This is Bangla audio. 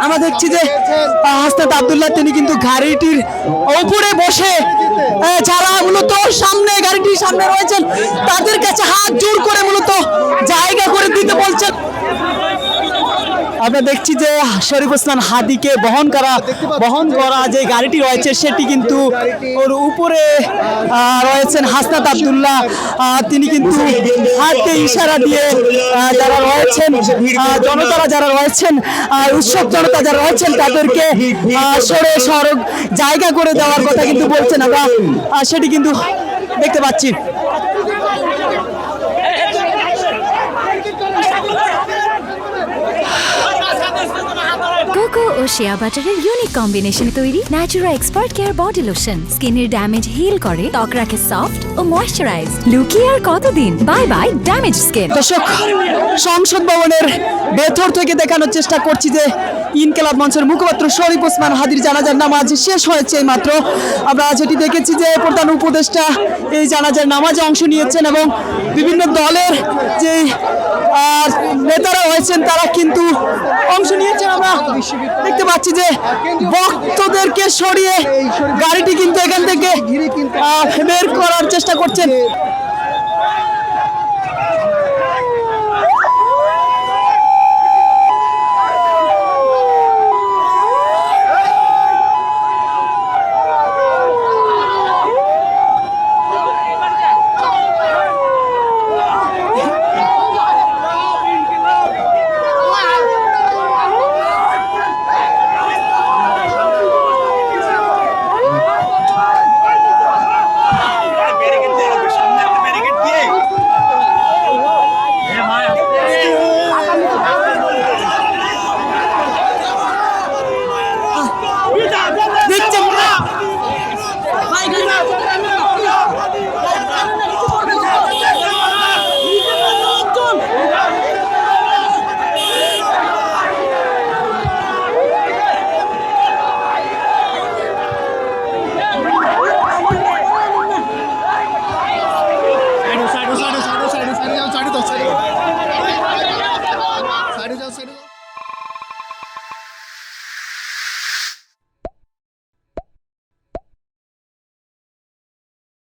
আমরা দেখছি যে হাসনাত আব্দুল্লাহ তিনি কিন্তু গাড়িটির উপরে বসে যারা মূলত সামনে গাড়িটির সামনে রয়েছেন তাদের কাছে হাত জোর করে মূলত জায়গা করে দিতে বলছেন। আমরা দেখছি যে শরীফ ওসমান হাদিকে বহন করা যে গাড়িটি রয়েছে সেটি কিন্তু ওর উপরে রয়েছেন হাসনাত আব্দুল্লাহ। তিনি কিন্তু হাতে ইশারা দিয়ে যারা রয়েছেন জনতারা যারা রয়েছেন উৎসব জনতা যারা রয়েছেন তাদেরকে সরে সড়ক জায়গা করে দেওয়ার কথা কিন্তু বলছেন। আমরা সেটি কিন্তু দেখতে পাচ্ছি। কোকো ও শিয়া বাটারের ইউনিক কম্বিনেশনে তৈরি Natura expert care body lotion স্কিনের ড্যামেজ হিল করে, ত্বক রাখে সফট ও ময়শ্চারাইজ। লুকিয়ে আর কতদিন, বাই বাই ড্যামেজ স্কিন। দর্শক, সংসদ ভবনের ভেতর থেকে দেখানোর চেষ্টা করছি যে ইনকিলাব মঞ্চের মুখপাত্র শরীফ ওসমান হাদির জানাজার নামাজ শেষ হয়েছে মাত্র। আমরা যেটি দেখেছি যে প্রধান উপদেষ্টা এই জানাজার নামাজে অংশ নিয়েছেন এবং বিভিন্ন দলের যে নেতারা রয়েছেন তারা কিন্তু অংশ নিয়েছেন। আমরা দেখতে পাচ্ছি যে ভক্তদেরকে সরিয়ে গাড়িটি কিন্তু এখান থেকে বের করার চেষ্টা করছেন।